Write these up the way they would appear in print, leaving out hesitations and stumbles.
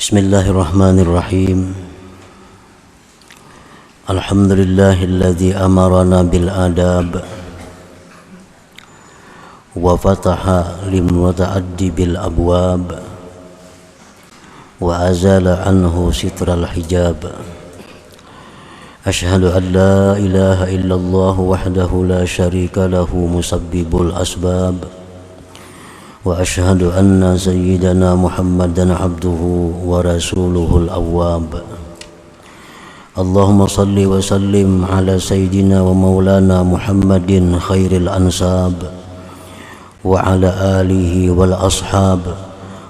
Bismillahirrahmanirrahim. Alhamdulillahilladzi amarana bil adab wa fataha lim muta'addi bil abwab wa azala anhu sitral hijab. Ashhadu an la ilaha illallah wahdahu la syarika lahu musabbibul asbab. Wa ashhadu anna sayyidana Muhammadan abduhu wa rasuluhul awwab. Allahumma salli wa sallim ala sayyidina wa maulana Muhammadin khairil ansab wa ala alihi wal ashab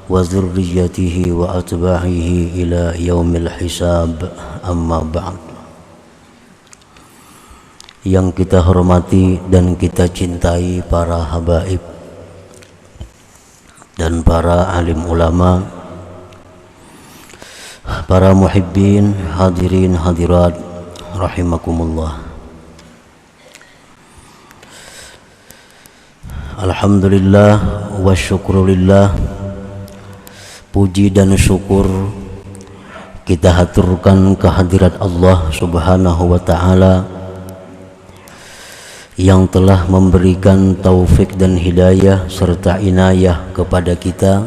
wa dhurriyyatihi wa atba'ihi ila yaumil hisab, amma ba'd. Yang kita hormati dan kita cintai para habaib dan para alim ulama, para muhibbin, hadirin hadirat rahimakumullah. Alhamdulillah wa syukrulillah. Puji dan syukur kita haturkan kehadirat Allah Subhanahu wa ta'ala yang telah memberikan taufik dan hidayah serta inayah kepada kita,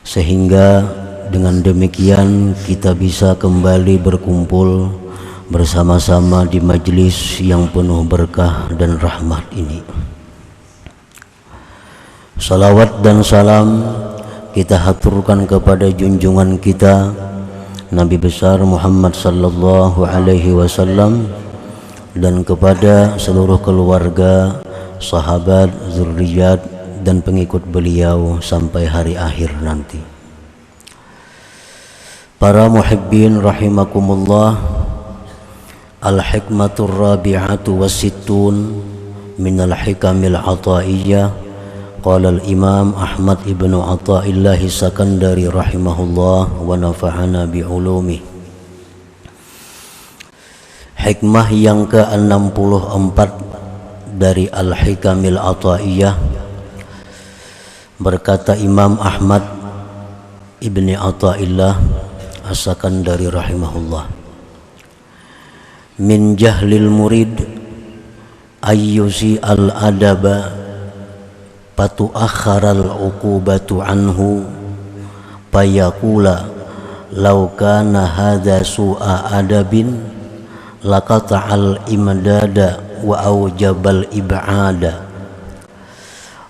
sehingga dengan demikian kita bisa kembali berkumpul bersama-sama di majlis yang penuh berkah dan rahmat ini. Salawat dan salam kita haturkan kepada junjungan kita Nabi besar Muhammad sallallahu alaihi wasallam dan kepada seluruh keluarga, sahabat, zurriyat dan pengikut beliau sampai hari akhir nanti. Para muhibbin rahimakumullah, al-hikmatur rabi'atu wasittun minal hikamil ata'iyyah. Qala al-imam Ahmad ibnu Athaillah Sakandari rahimahullah wa nafa'ana bi'ulumih. Hikmah yang ke-64 dari Al-Hikamil Athaiyah, berkata Imam Ahmad ibni Athaillah As-Sakandari rahimahullah, min jahlil murid ayyusi al-adaba patu'akharal uqubatu anhu payakula law kana hadha su'a adabin laqata'al imdada wa awjabal ib'ada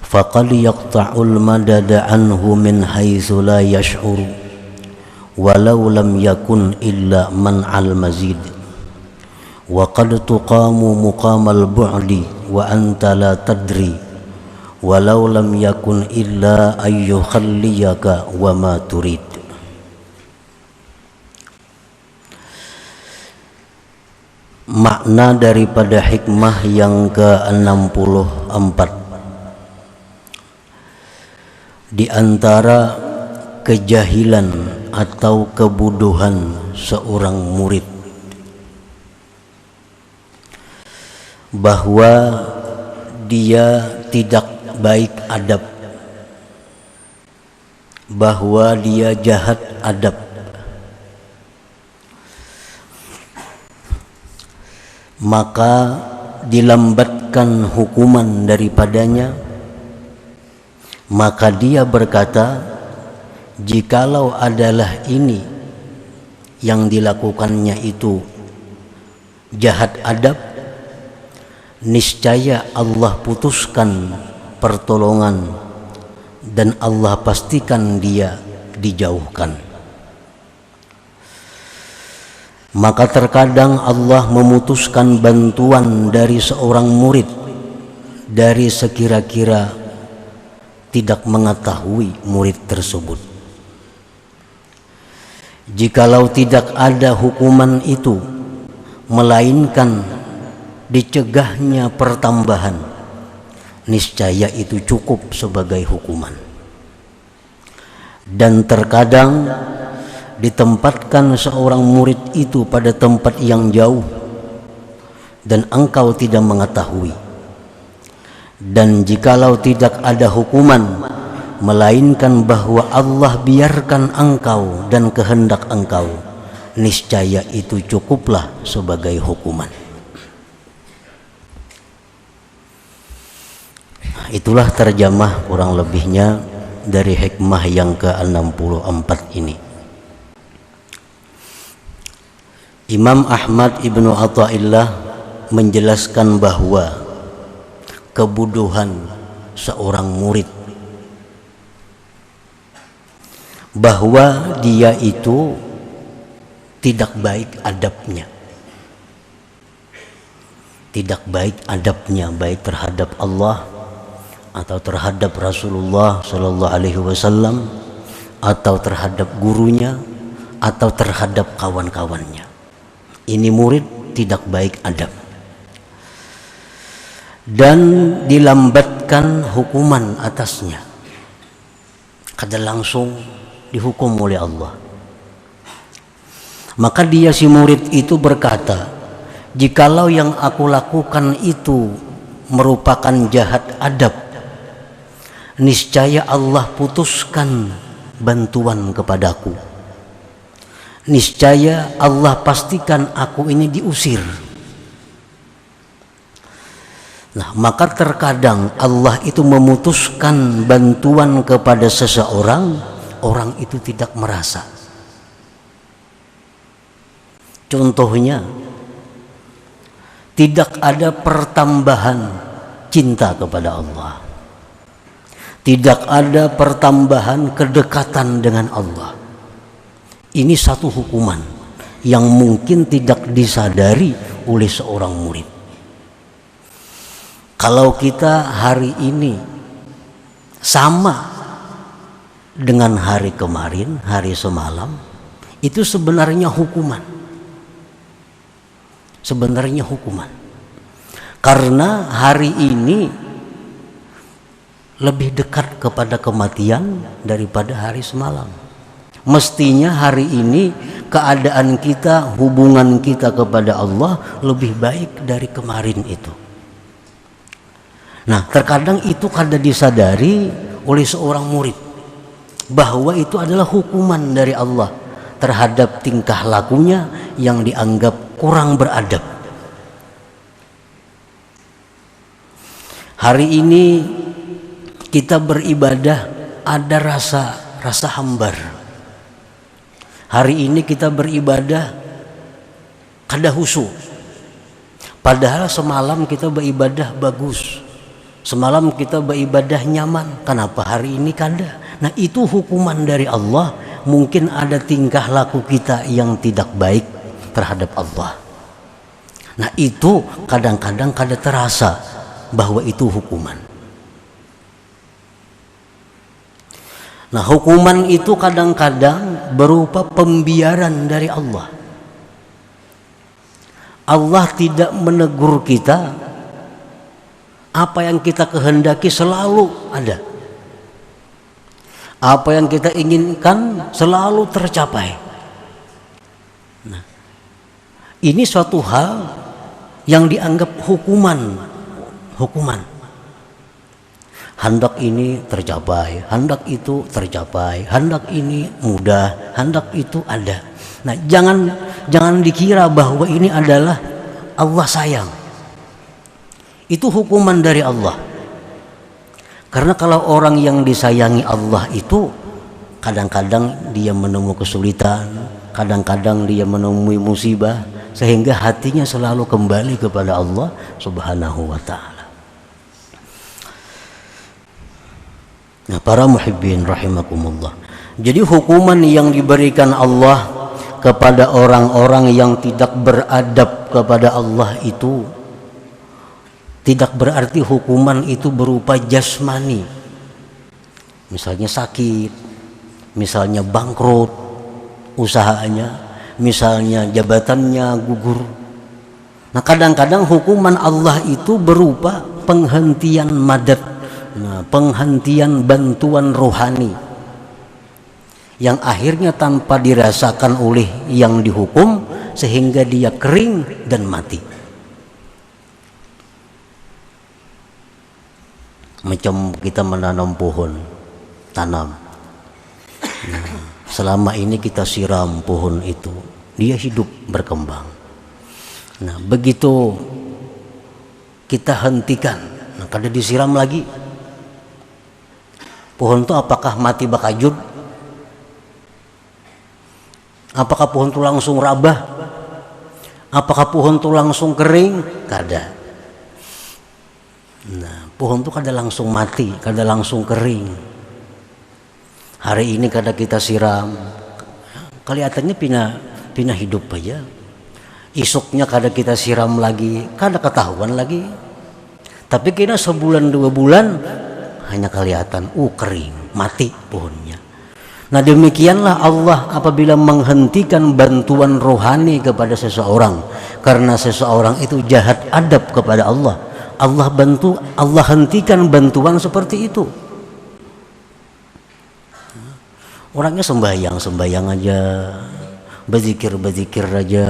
faqad yaqta'ul madada anhu min haitsu la yash'uru walau lam yakun illa man'al mazid wa qad tuqamu muqamal bu'di wa anta la tadri walau lam yakun illa ayyukhalliyaka wa ma turid. Makna daripada hikmah yang ke-64, di antara kejahilan atau kebodohan seorang murid, bahwa dia tidak baik adab, bahwa dia jahat adab, maka dilambatkan hukuman daripadanya. Maka dia berkata, jikalau adalah ini yang dilakukannya itu jahat adab, niscaya Allah putuskan pertolongan dan Allah pastikan dia dijauhkan. Maka terkadang Allah memutuskan bantuan dari seorang murid dari sekira-kira tidak mengetahui murid tersebut. Jikalau tidak ada hukuman itu, melainkan dicegahnya pertambahan, niscaya itu cukup sebagai hukuman. Dan terkadang ditempatkan seorang murid itu pada tempat yang jauh dan engkau tidak mengetahui, dan jikalau tidak ada hukuman melainkan bahwa Allah biarkan engkau dan kehendak engkau, niscaya itu cukuplah sebagai hukuman. Itulah terjemah kurang lebihnya dari hikmah yang ke-64 ini. Imam Ahmad Ibnu Athaillah menjelaskan bahwa kebodohan seorang murid, bahwa dia itu tidak baik adabnya, baik terhadap Allah atau terhadap Rasulullah Sallallahu Alaihi Wasallam, atau terhadap gurunya, atau terhadap kawan-kawannya. Ini murid tidak baik adab, dan dilambatkan hukuman atasnya, kada langsung dihukum oleh Allah. Maka dia si murid itu berkata, jikalau yang aku lakukan itu merupakan jahat adab, niscaya Allah putuskan bantuan kepadaku, niscaya Allah pastikan aku ini diusir. Nah, maka terkadang Allah itu memutuskan bantuan kepada seseorang, orang itu tidak merasa. Contohnya, tidak ada pertambahan cinta kepada Allah, tidak ada pertambahan kedekatan dengan Allah. Ini satu hukuman yang mungkin tidak disadari oleh seorang murid. Kalau kita hari ini sama dengan hari kemarin, hari semalam, itu sebenarnya hukuman. Karena hari ini lebih dekat kepada kematian daripada hari semalam. Mestinya hari ini keadaan kita, hubungan kita kepada Allah lebih baik dari kemarin itu. Nah, terkadang itu kada disadari oleh seorang murid, bahwa itu adalah hukuman dari Allah terhadap tingkah lakunya yang dianggap kurang beradab. Hari ini kita beribadah ada rasa hambar. Hari ini kita beribadah kada khusyuk. Padahal semalam kita beribadah bagus. Semalam kita beribadah nyaman. Kenapa hari ini kada? Nah, itu hukuman dari Allah. Mungkin ada tingkah laku kita yang tidak baik terhadap Allah. Nah, itu kadang-kadang kada terasa bahwa itu hukuman. Nah, hukuman itu kadang-kadang berupa pembiaran dari Allah. Allah tidak menegur kita. Apa yang kita kehendaki selalu ada. Apa yang kita inginkan selalu tercapai. Nah, ini suatu hal yang dianggap hukuman. Hendak ini tercapai, hendak itu tercapai, hendak ini mudah, hendak itu ada. Nah, jangan dikira bahwa ini adalah Allah sayang. Itu hukuman dari Allah. Karena kalau orang yang disayangi Allah itu kadang-kadang dia menemui kesulitan, kadang-kadang dia menemui musibah, sehingga hatinya selalu kembali kepada Allah Subhanahu wa ta'ala. Nah, para muhibbin rahimakumullah. Jadi hukuman yang diberikan Allah kepada orang-orang yang tidak beradab kepada Allah itu tidak berarti hukuman itu berupa jasmani. Misalnya sakit, misalnya bangkrut usahanya, misalnya jabatannya gugur. Nah, kadang-kadang hukuman Allah itu berupa penghentian madad, penghentian bantuan rohani, yang akhirnya tanpa dirasakan oleh yang dihukum sehingga dia kering dan mati. Macam kita menanam pohon, tanam. Nah, selama ini kita siram pohon itu, dia hidup berkembang. Nah, begitu kita hentikan, nah kada disiram lagi, pohon itu apakah mati bakajud? Apakah pohon itu langsung rabah? Apakah pohon itu langsung kering? Kada. Nah, pohon itu kada langsung mati, kada langsung kering. Hari ini kada kita siram, kelihatannya pina hidup aja. Isuknya kada kita siram lagi, kada ketahuan lagi. Tapi kena sebulan 2 bulan hanya kelihatan, kering, mati pohonnya. Nah, demikianlah Allah apabila menghentikan bantuan rohani kepada seseorang karena seseorang itu jahat adab kepada Allah. Allah hentikan bantuan seperti itu. Orangnya sembahyang aja, berzikir aja,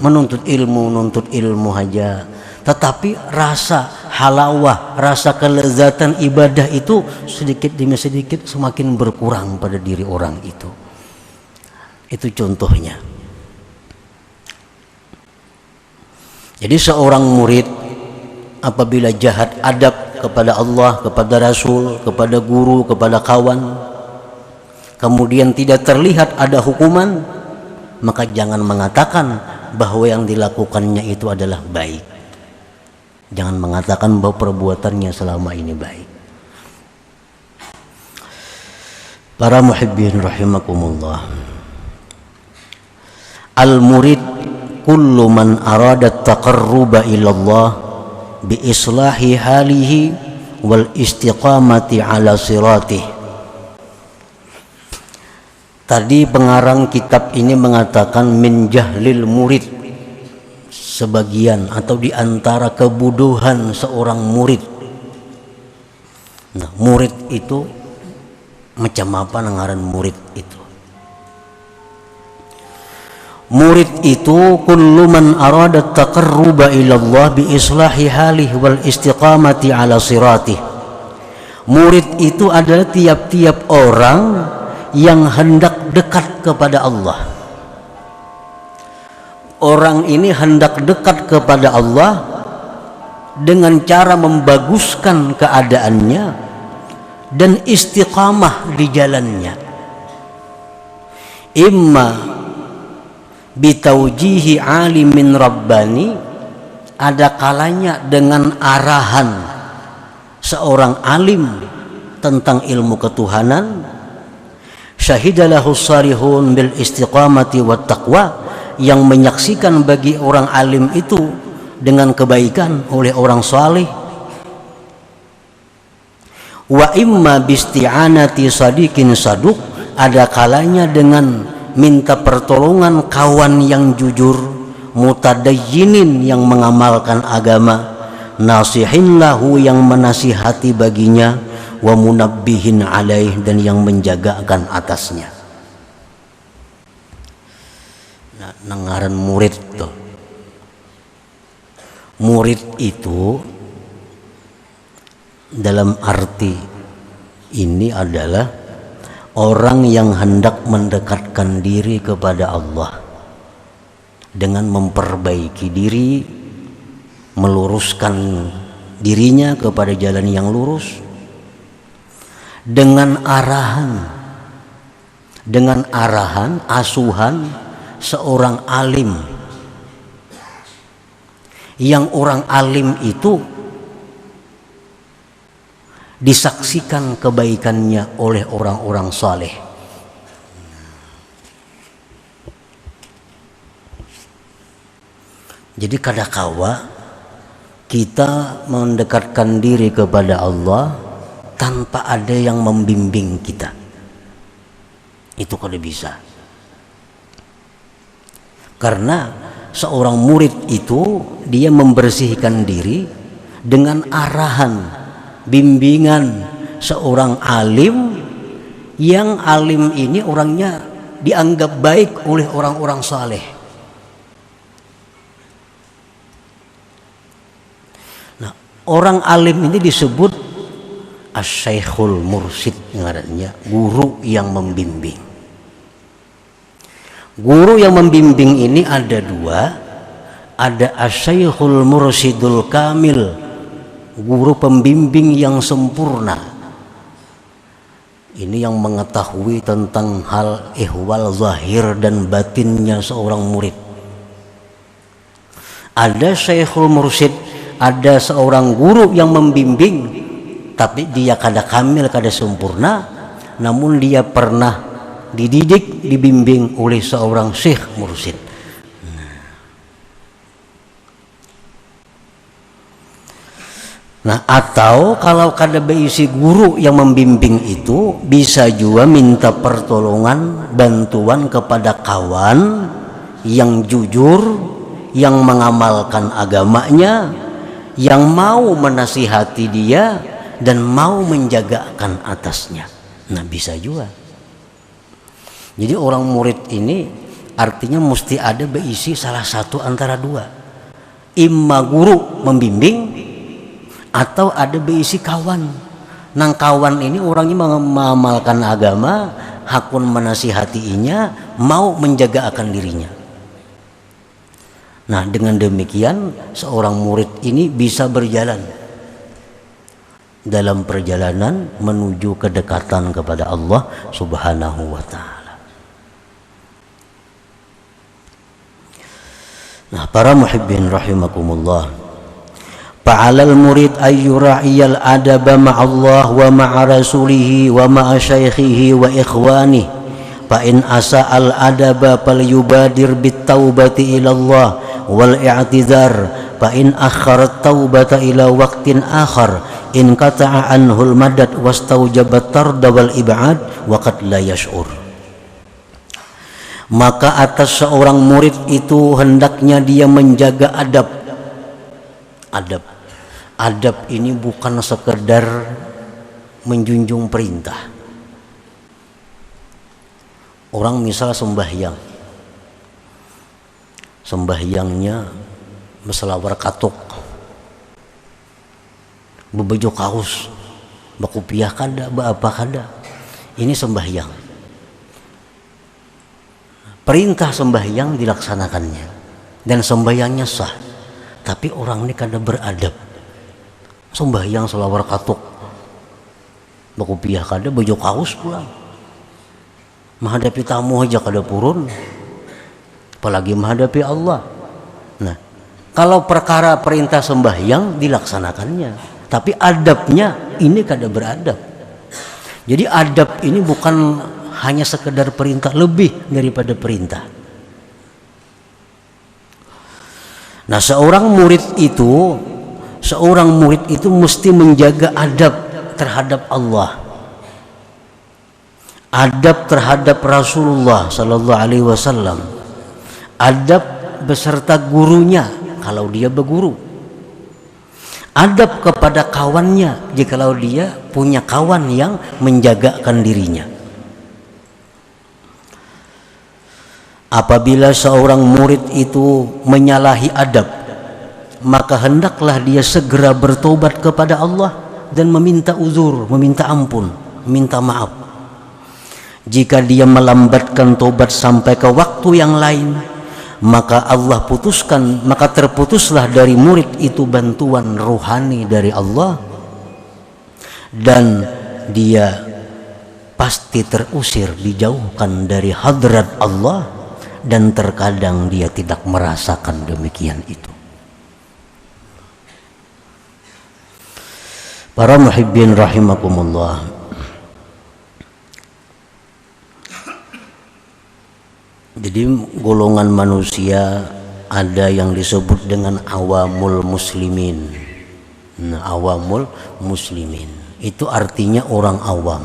menuntut ilmu aja. Tetapi rasa halawah, rasa kelezatan ibadah itu sedikit demi sedikit semakin berkurang pada diri orang itu. Itu contohnya. Jadi seorang murid apabila jahat adab kepada Allah, kepada Rasul, kepada guru, kepada kawan, kemudian tidak terlihat ada hukuman, maka jangan mengatakan bahwa yang dilakukannya itu adalah baik. Jangan mengatakan bahwa perbuatannya selama ini baik. Para muhibbin rahimakumullah. Al-murid kullu man arada taqarruba ila Allah bi islahi halihi wal istiqamati ala siratih. Tadi pengarang kitab ini mengatakan min jahlil murid, sebagian atau diantara kebodohan seorang murid. Nah, murid itu macam apa ngaran murid itu? Murid itu kullu man arada taqarruba ila Allah bi islahi halih wal istiqamati ala siratih. Murid itu adalah tiap-tiap orang yang hendak dekat kepada Allah. Orang ini hendak dekat kepada Allah dengan cara membaguskan keadaannya dan istiqamah di jalannya. Imma bitaujihi alimin rabbani, ada kalanya dengan arahan seorang alim tentang ilmu ketuhanan. Syahidalahu salihun bil istiqamati wat taqwa, yang menyaksikan bagi orang alim itu dengan kebaikan oleh orang saleh. Wa imma bisti'anati sadiqin saduq, ada kalanya dengan minta pertolongan kawan yang jujur, mutadayyinin yang mengamalkan agama, nasihin lahu yang menasihati baginya, wa munabbihin alaih dan yang menjagakan atasnya. Nangaran murid tuh. Murid itu dalam arti ini adalah orang yang hendak mendekatkan diri kepada Allah dengan memperbaiki diri, meluruskan dirinya kepada jalan yang lurus dengan arahan asuhan seorang alim, yang orang alim itu disaksikan kebaikannya oleh orang-orang saleh. Jadi kadangkala kita mendekatkan diri kepada Allah tanpa ada yang membimbing kita, itu kada bisa. Karena seorang murid itu dia membersihkan diri dengan arahan, bimbingan seorang alim, yang alim ini orangnya dianggap baik oleh orang-orang saleh. Nah, orang alim ini disebut Asy-Syaikhul Mursyid ngarannya, guru yang membimbing. Guru yang membimbing ini ada dua, ada Asy-Syaikhul Mursyidul Kamil, guru pembimbing yang sempurna. Ini yang mengetahui tentang hal ihwal zahir dan batinnya seorang murid. Ada Syaikhul Mursyid, ada seorang guru yang membimbing, tapi dia kada kamil, kada sempurna, namun dia pernah dididik, dibimbing oleh seorang syekh mursyid. Nah, atau kalau kada beisi guru yang membimbing itu, bisa juga minta pertolongan, bantuan kepada kawan yang jujur, yang mengamalkan agamanya, yang mau menasihati dia dan mau menjagakan atasnya. Nah, bisa juga. Jadi orang murid ini artinya mesti ada beisi salah satu antara dua. Imma guru membimbing atau ada beisi kawan. Nang kawan ini orangnya mengamalkan agama, hakun menasihatinya, mau menjaga akan dirinya. Nah, dengan demikian seorang murid ini bisa berjalan dalam perjalanan menuju kedekatan kepada Allah Subhanahu wa Ta'ala. Nah, para muhibbin rahimakumullah, fa'alal murid ayyura'iyal adaba ma'allah wa ma'a rasulihi wa ma'a syaikhihi wa ikhwanihi, fa in asa'al adaba falyubadir bit taubati ilallah wal i'tizar, fa in akhkharat taubata ila waqtin akhar in qata'a anhul madad wastaujabat tarda wal ib'ad wa qad la yash'ur. Maka atas seorang murid itu hendaknya dia menjaga adab. Adab ini bukan sekedar menjunjung perintah. Orang misal sembahyangnya meselawar katuk, bebejo kaos, bakupiah kada, apa kada. Ini sembahyang. Perintah sembahyang dilaksanakannya dan sembahyangnya sah, tapi orang ini kada beradab. Sembahyang selawar katuk, bakupiah kada, bejo kaos pulang, menghadapi tamu aja kada purun, apalagi menghadapi Allah. Nah, kalau perkara perintah sembahyang dilaksanakannya, tapi adabnya ini kada beradab. Jadi adab ini bukan hanya sekedar perintah, lebih daripada perintah. Nah, seorang murid itu mesti menjaga adab terhadap Allah, adab terhadap Rasulullah Sallallahu Alaihi Wasallam, adab beserta gurunya kalau dia berguru, adab kepada kawannya jikalau dia punya kawan yang menjagakan dirinya. Apabila seorang murid itu menyalahi adab, maka hendaklah dia segera bertobat kepada Allah dan meminta uzur, meminta ampun, meminta maaf. Jika dia melambatkan tobat sampai ke waktu yang lain, maka Allah putuskan, maka terputuslah dari murid itu bantuan rohani dari Allah, dan dia pasti terusir, dijauhkan dari hadrat Allah, dan terkadang dia tidak merasakan demikian itu. Para muhibbin rahimakumullah, jadi golongan manusia ada yang disebut dengan awamul muslimin. Nah, awamul muslimin itu artinya orang awam,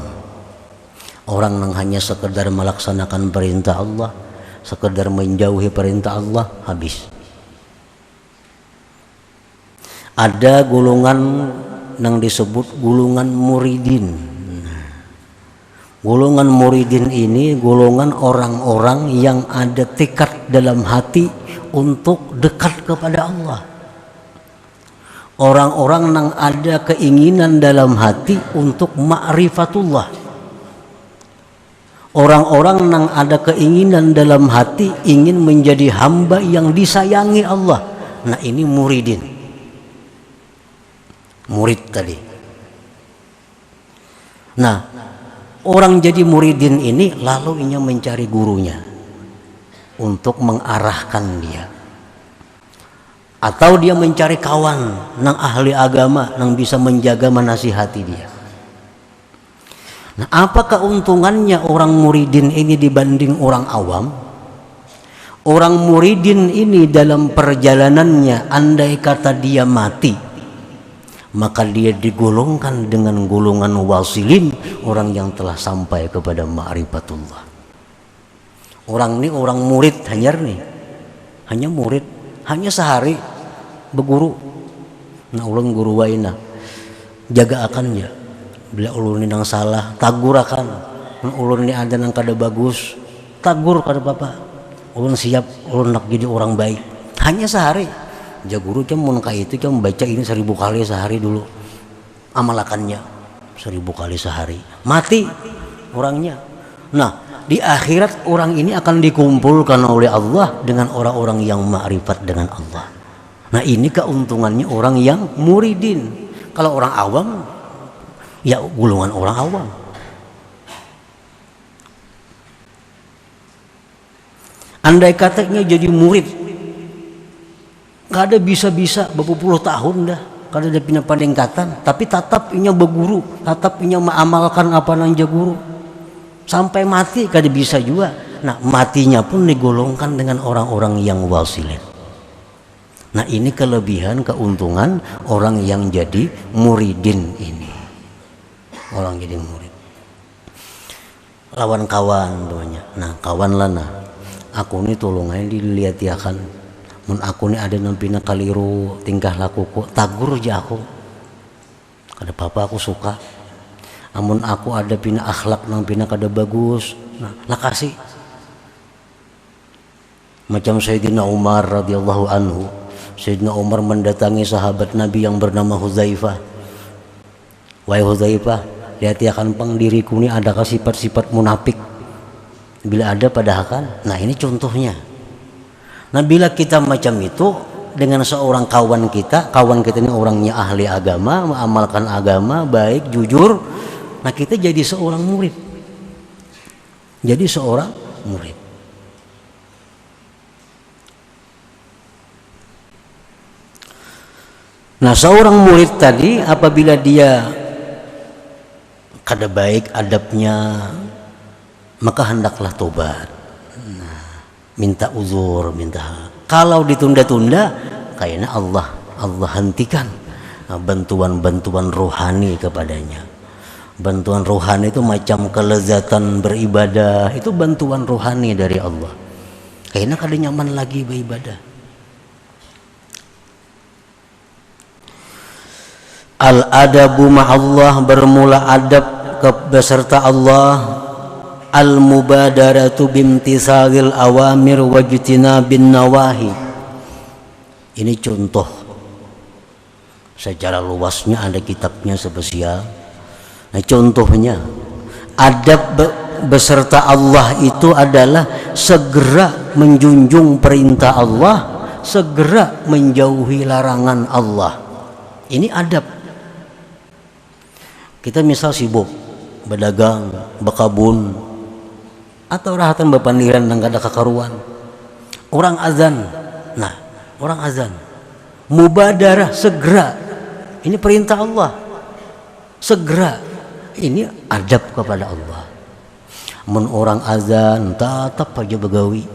orang yang hanya sekedar melaksanakan perintah Allah, sekedar menjauhi perintah Allah, habis. Ada golongan yang disebut golongan muridin. Golongan muridin ini golongan orang-orang yang ada tekad dalam hati untuk dekat kepada Allah. orang-orang nang ada keinginan dalam hati untuk ma'rifatullah, orang-orang nang ada keinginan dalam hati ingin menjadi hamba yang disayangi Allah. Nah ini murid tadi. Nah orang jadi muridin ini lalu ia mencari gurunya untuk mengarahkan dia, atau dia mencari kawan nang ahli agama nang bisa menjaga menasihati dia. Nah apa keuntungannya orang muridin ini dibanding orang awam? Orang muridin ini dalam perjalanannya andai kata dia mati, maka dia digolongkan dengan golongan wasilin, orang yang telah sampai kepada ma'rifatullah. Orang ini orang murid hanya murid, hanya sehari berguru. Nah ulun guru waina jaga akannya, bila ulun ini nang salah tagur akan, nah, ulun ini ada nang kada bagus tagur kada bapak. Ulun siap, ulun nak jadi orang baik. Hanya sehari. Jaguru cuma itu cuma baca ini 1000 kali sehari dulu. Amalakannya 1000 kali sehari. Mati orangnya. Nah, di akhirat orang ini akan dikumpulkan oleh Allah dengan orang-orang yang ma'rifat dengan Allah. Nah, ini keuntungannya orang yang muridin. Kalau orang awam ya golongan orang awam. Andai katanya jadi murid, kada bisa-bisa berpuluh tahun dah, kada ada punya peningkatan, tapi tetap inya berguru, tetap inya mengamalkan apa nang jaguru, sampai mati kada bisa juga. Nah matinya pun digolongkan dengan orang-orang yang wasilin. Nah ini kelebihan keuntungan orang yang jadi muridin ini, orang jadi murid. Lawan kawan banyak. Nah kawan lana. Aku ini tolong aja dilihat ya kan, mun aku ini ada nampina kaliru tingkah lakuku tagur aja aku, kada apa-apa aku suka. Amun aku ada pina akhlak nampina kada bagus, nah lah kasih. Macam Sayyidina Umar radhiyallahu anhu, Sayyidina Umar mendatangi sahabat Nabi yang bernama Hudzaifah. Wahai Hudzaifah, lihat ya kan pang diriku ini adakah sifat-sifat munafik? Bila ada padahal, nah ini contohnya. Nah bila kita macam itu dengan seorang kawan kita ini orangnya ahli agama, mengamalkan agama, baik, jujur, nah kita jadi seorang murid. Jadi seorang murid. Nah seorang murid tadi apabila dia kada baik adabnya, maka hendaklah tobat, minta uzur, kalau ditunda-tunda kayaknya Allah hentikan bantuan-bantuan rohani kepadanya. Bantuan rohani itu macam kelezatan beribadah, itu bantuan rohani dari Allah. Kayaknya kada nyaman lagi beribadah. Al-adabu ma'allah, bermula adab beserta Allah. Al-mubadaratu bimtisalil awamir wajtinabin nawahi. Ini contoh secara luasnya, ada kitabnya spesial. Nah contohnya adab beserta Allah itu adalah segera menjunjung perintah Allah, segera menjauhi larangan Allah. Ini adab. Kita misal sibuk berdagang, berkabun, atau rahatan bepandiran dan gak ada kekaruan, orang azan, nah orang azan mubadarah segera, ini perintah Allah, segera, ini adab kepada Allah. Men orang azan tatap aja begawi,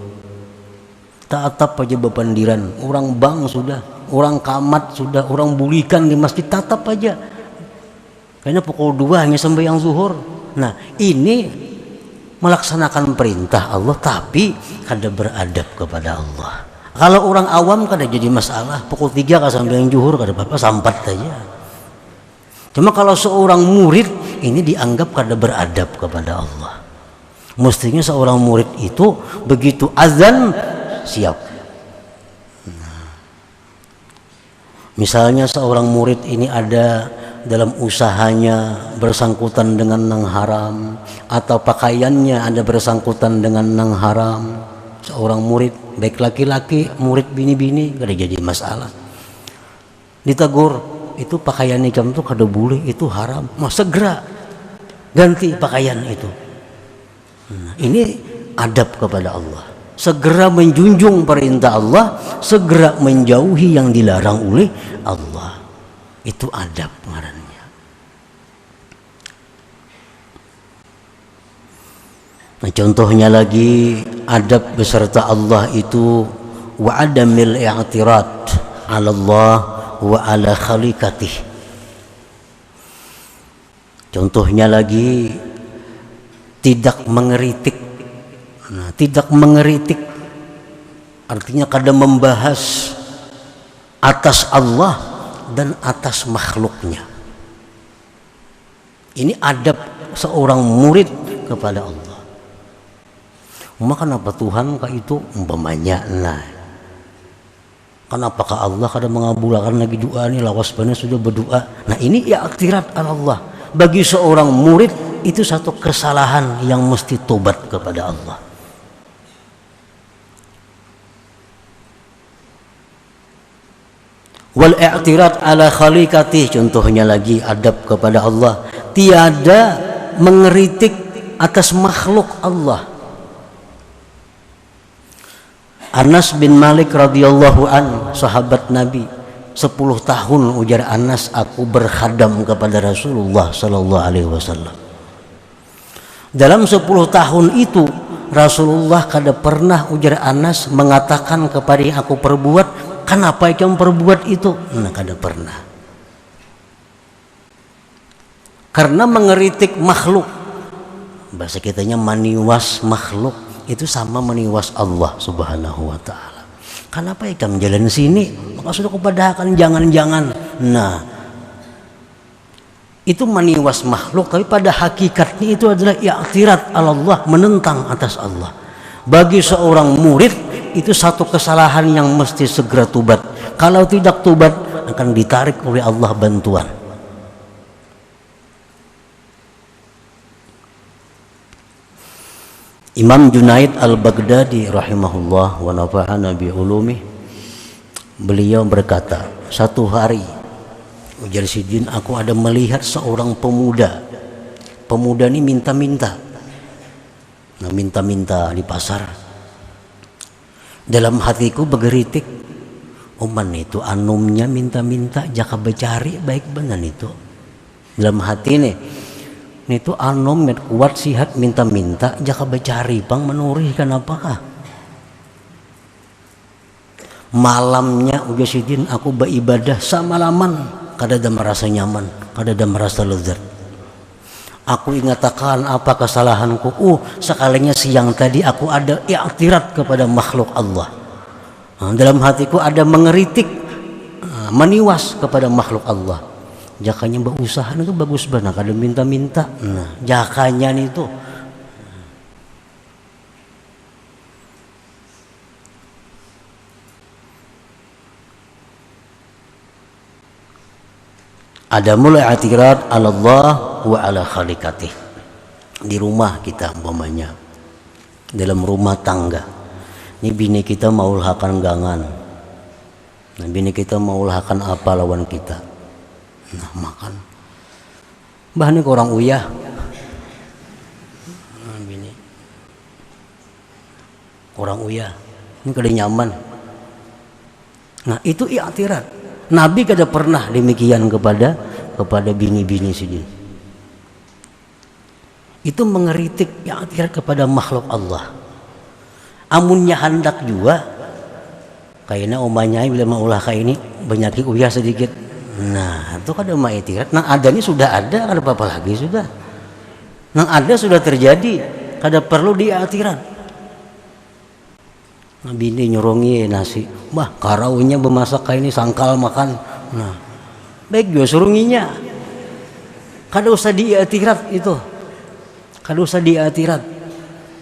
tatap aja bepandiran, orang bang sudah, orang kamat sudah, orang bulikan di masjid tatap aja, karena pukul 2 hanya sembahyang zuhur. Nah ini melaksanakan perintah Allah tapi kada beradab kepada Allah. Kalau orang awam kada jadi masalah, pukul 3 kada sampai zuhur kada apa-apa, sampat saja. Cuma kalau seorang murid ini dianggap kada beradab kepada Allah. Mestinya seorang murid itu begitu azan siap. Misalnya seorang murid ini ada dalam usahanya bersangkutan dengan nang haram, atau pakaiannya ada bersangkutan dengan nang haram. Seorang murid, baik laki-laki, murid bini-bini, gak ada jadi masalah. Ditegur, itu pakaian ikam tuh kada boleh, itu haram. Mau segera ganti pakaian itu. Nah, ini adab kepada Allah. Segera menjunjung perintah Allah, segera menjauhi yang dilarang oleh Allah. Itu adab ngarannya. Nah, contohnya lagi adab beserta Allah itu wa adamil i'tirad 'ala Allah wa 'ala khaliqatih. Contohnya lagi tidak mengeritik. Nah, tidak mengeritik artinya kada membahas atas Allah dan atas makhluknya. Ini adab seorang murid kepada Allah. Maka kenapa Tuhan kah itu umpamanya, nah kenapakah Allah kada mengabulkan lagi doa ini, lawas benar sudah berdoa. Nah ini ya i'tirad Allah. Bagi seorang murid itu satu kesalahan yang mesti tobat kepada Allah. Wal i'tirad ala khaliqatih, contohnya lagi adab kepada Allah, tiada mengeritik atas makhluk Allah. Anas bin Malik radhiyallahu an, sahabat Nabi, 10 tahun ujar Anas aku berkhadam kepada Rasulullah sallallahu alaihi wasallam. Dalam 10 tahun itu Rasulullah kada pernah ujar Anas mengatakan kepada yang aku perbuat, kenapa kamu perbuat itu? Nah, kada pernah. Karena mengeritik makhluk, bahasa kitanya maniwas makhluk, itu sama meniwas Allah subhanahu wa ta'ala. Kenapa kamu jalan sini? Maka sudah kupadahakan jangan-jangan. Nah, itu meniwas makhluk, tapi pada hakikatnya itu adalah i'tirad Allah, menentang atas Allah. Bagi seorang murid itu satu kesalahan yang mesti segera tubat. Kalau tidak tubat akan ditarik oleh Allah bantuan. Imam Junaid al-Baghdadi rahimahullah wa nafa'ana bi ulumih, beliau berkata, satu hari ujar Sidin, aku ada melihat seorang pemuda. Pemuda ini minta-minta. Nah, minta-minta di pasar. Dalam hatiku bergeritik, oman itu anumnya minta-minta jaka becari baik benar itu. Dalam hati nih, itu anum kuat sihat minta-minta jaka becari pang menurih kenapakah? Malamnya ujar Sidin aku beribadah samalaman, kada ada merasa nyaman, kada ada merasa lezat. Aku ingatakan apa kesalahanku. Sekalinya siang tadi aku ada i'tirad kepada makhluk Allah. Dalam hatiku ada mengeritik, meniwas kepada makhluk Allah. Jakanya berusaha itu bagus banget, kada minta-minta. Nah, jakanya itu. Ada mulai i'tirad ala Allah wa ala khaliqatih. Di rumah kita umpamanya, dalam rumah tangga, ini bini kita mau ulhakan gangan, nah bini kita mau ulhakan apa lawan kita, nah makan bahannya ke orang uyah, nah bini orang uyah ini kada nyaman. Nah itu i'tirad. Nabi kada pernah demikian kepada bini-bini sini. Itu mengeritik i'tirad kepada makhluk Allah. Amunnya hendak juga kayaknya omanya bila maulah kayak ini banyak uyah sedikit. Nah, itu kada mau i'tirad. Nang adanya sudah ada, kada apa-apa lagi sudah. Nang ada sudah terjadi, kada perlu i'tirad. Nah, bini nyorongi nasi, wah karaunya bemasak kayak ini sangkal makan. Nah, baik juga surunginya. Kada usah i'tirad itu. Kada usah i'tirad.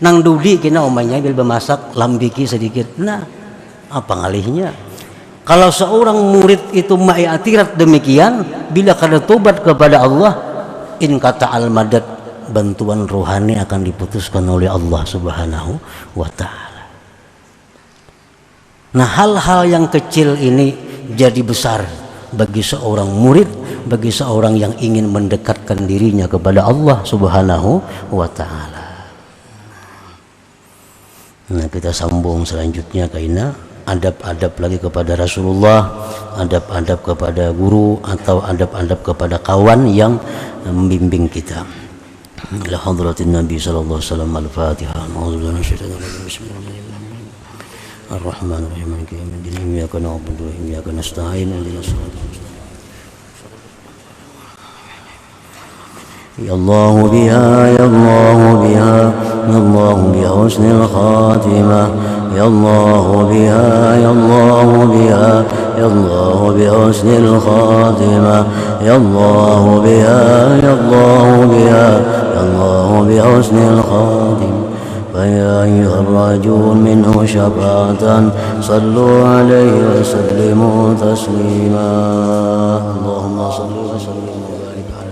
Nang dudi kena omanya bil bemasak lambiki sedikit. Nah, apa ngalihnya? Kalau seorang murid itu ma'atirat demikian, bila kada tobat kepada Allah, in kata al-madad, bantuan rohani akan diputuskan oleh Allah Subhanahu wa ta'ala. Nah, hal-hal yang kecil ini jadi besar bagi seorang murid, bagi seorang yang ingin mendekatkan dirinya kepada Allah Subhanahu wa ta'ala. Nah, kita sambung selanjutnya kaina adab-adab lagi kepada Rasulullah, adab-adab kepada guru atau adab-adab kepada kawan yang membimbing kita. Ila hadratin Nabi sallallahu alaihi wasallam. Al-Fatihah. A'udzubillahi minasyaitonir rajim. Bismillahirrahmanirrahim. Ar-Rahmanir-Rahim. Maliki yaumiddin. Iyyaka na'budu wa iyyaka nasta'in. Ihdinas siratal mustaqim. Ya Allah biha, ya Allah biha, ya Allah bi husnil khatimah. Ya Allah biha, ya Allah biha, ya Allah bi husnil khatimah. Ya Allah biha, ya Allah biha, ya Allah bi husnil khatimah. فيا أيها الراجون منه شفاعة صلوا عليه وسلموا تسليما. اللهم صل وسلم وبارك على